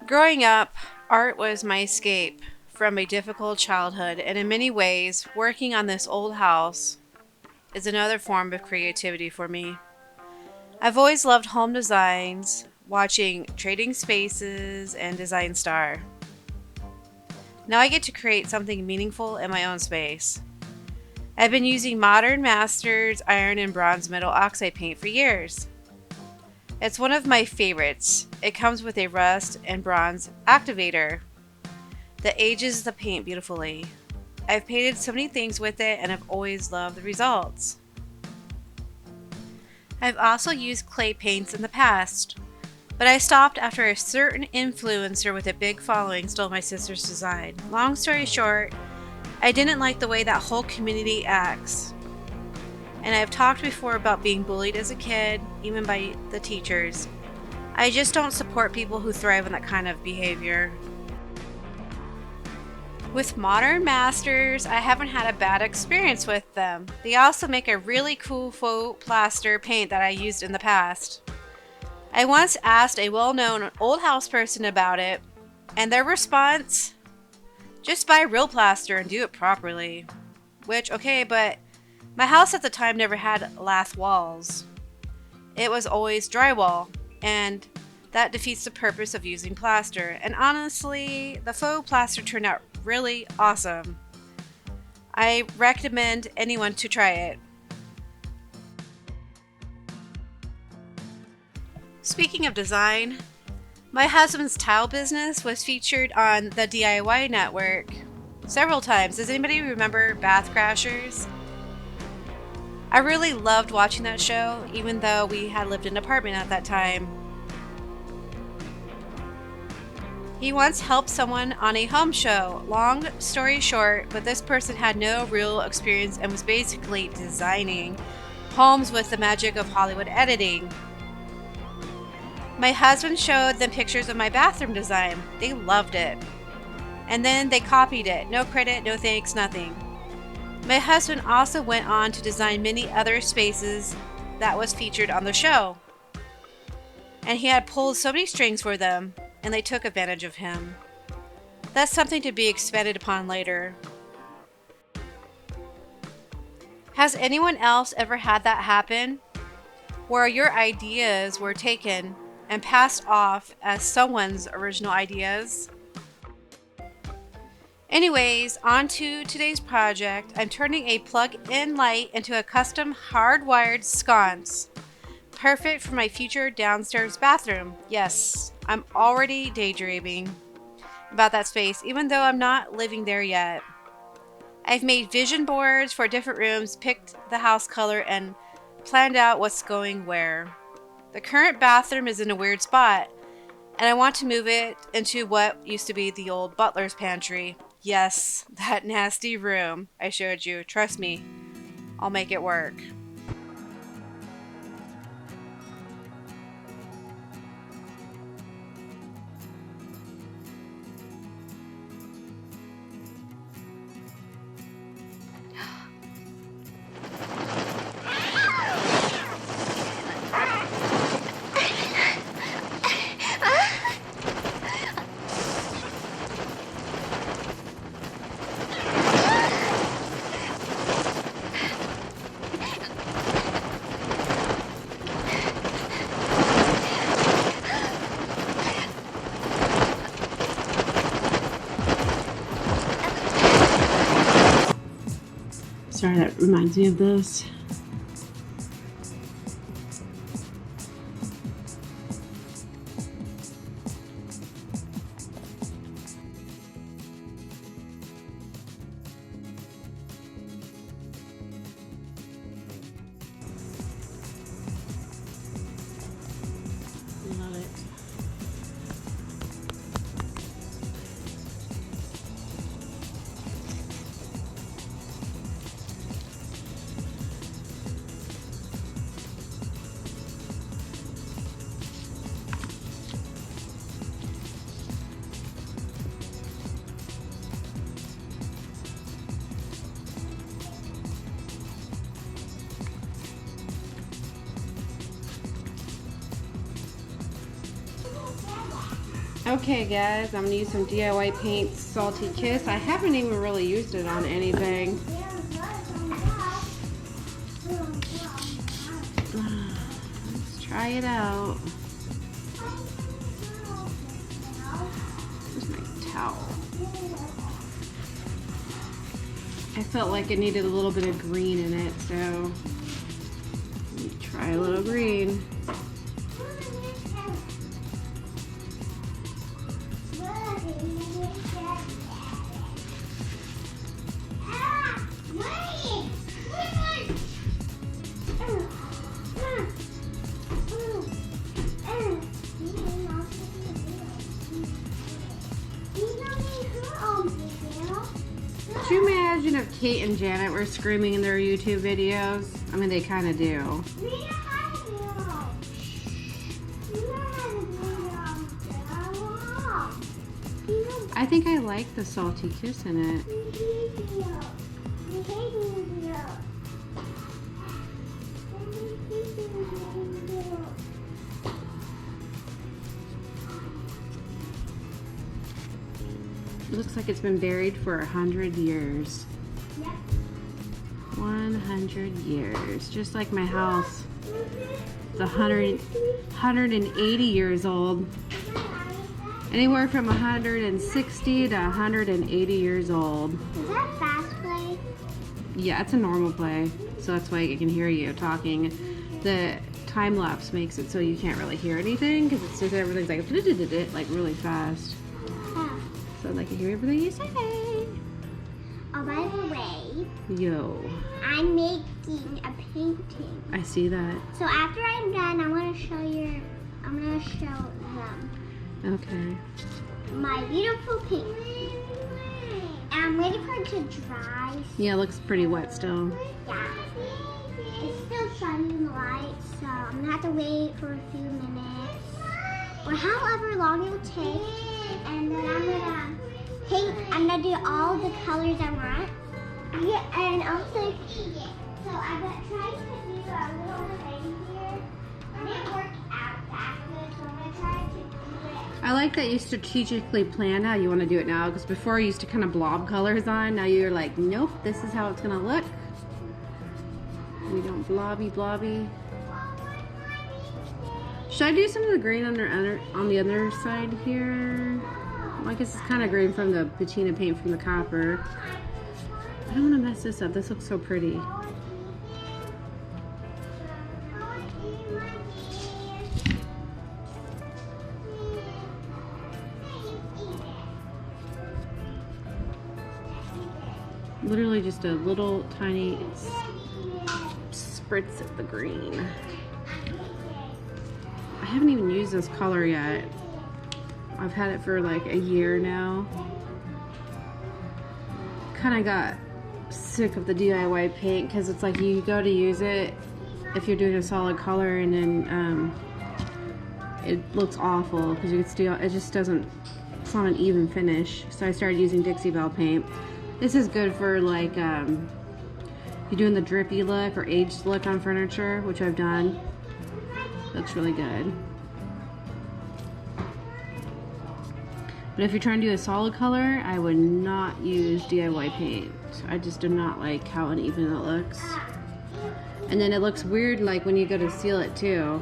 Growing up, art was my escape from a difficult childhood, and in many ways, working on this old house is another form of creativity for me. I've always loved home designs, watching Trading Spaces and Design Star. Now I get to create something meaningful in my own space. I've been using modern masters iron and bronze metal oxide paint for years. It's one of my favorites. It comes with a rust and bronze activator that ages the paint beautifully. I've painted so many things with it and I've always loved the results. I've also used clay paints in the past, but I stopped after a certain influencer with a big following stole my sister's design. Long story short, I didn't like the way that whole community acts. And I've talked before about being bullied as a kid, even by the teachers. I just don't support people who thrive on that kind of behavior. With modern masters, I haven't had a bad experience with them. They also make a really cool faux plaster paint that I used in the past. I once asked a well-known old house person about it, and their response, just buy real plaster and do it properly. Which, okay, but my house at the time never had lath walls. It was always drywall, and that defeats the purpose of using plaster. And honestly, the faux plaster turned out really awesome. I recommend anyone to try it. Speaking of design, my husband's tile business was featured on the DIY network several times. Does anybody remember Bath Crashers? I really loved watching that show, even though we had lived in an apartment at that time. He once helped someone on a home show. Long story short, but this person had no real experience and was basically designing homes with the magic of Hollywood editing. My husband showed them pictures of my bathroom design. They loved it. And then they copied it. No credit, no thanks, nothing. My husband also went on to design many other spaces that was featured on the show. And he had pulled so many strings for them, and they took advantage of him. That's something to be expanded upon later. Has anyone else ever had that happen? Where your ideas were taken and passed off as someone's original ideas? Anyways, on to today's project. I'm turning a plug-in light into a custom hardwired sconce. Perfect for my future downstairs bathroom. Yes, I'm already daydreaming about that space, even though I'm not living there yet. I've made vision boards for different rooms, picked the house color, and planned out what's going where. The current bathroom is in a weird spot, and I want to move it into what used to be the old butler's pantry. Yes, that nasty room I showed you. Trust me, I'll make it work. Sorry, that reminds me of this. Love it. Okay guys, I'm gonna use some DIY paint Salty Kiss. I haven't even really used it on anything. Let's try it out. Where's my towel? I felt like it needed a little bit of green in it, so let me try a little green. Could you imagine if Kate and Janet were screaming in their YouTube videos? I mean, they kind of do. I think I like the Salty Kiss in it. It looks like it's been buried for 100 years. Yep. 100 years, just like my house. It's 180 years old. Anywhere from 160 to 180 years old. Is that fast play? Yeah, it's a normal play, so that's why I can hear you talking. The time lapse makes it so you can't really hear anything because it's just everything's like really fast. So I can hear everything you say. Oh, by the way. Yo. I'm making a painting. I see that. So after I'm done, I'm gonna show them. Okay. My beautiful painting. And I'm waiting for it to dry. Yeah, it looks pretty wet still. Yeah. It's still sunny in the light, so I'm gonna have to wait for a few minutes. Or however long it will take. And then I'm gonna do all the colors I want. Yeah, and also, so I'm gonna try to do a little thing here. It didn't work out that good, so I'm gonna try to do it. I like that you strategically plan how you want to do it now, because before you used to kind of blob colors on. Now you're like, nope, this is how it's gonna look. We don't blobby. Should I do some of the green on the other side here? Well, I guess it's kind of green from the patina paint from the copper. I don't want to mess this up. This looks so pretty. Literally just a little tiny spritz of the green. I haven't even used this color yet. I've had it for like a year now. Kind of got sick of the DIY paint because it's like you go to use it if you're doing a solid color and then it looks awful because you can still, it just doesn't, it's not an even finish. So I started using Dixie Belle paint. This is good for like you're doing the drippy look or aged look on furniture, which I've done. Looks really good. But if you're trying to do a solid color, I would not use DIY paint. I just do not like how uneven it looks. And then it looks weird like when you go to seal it too.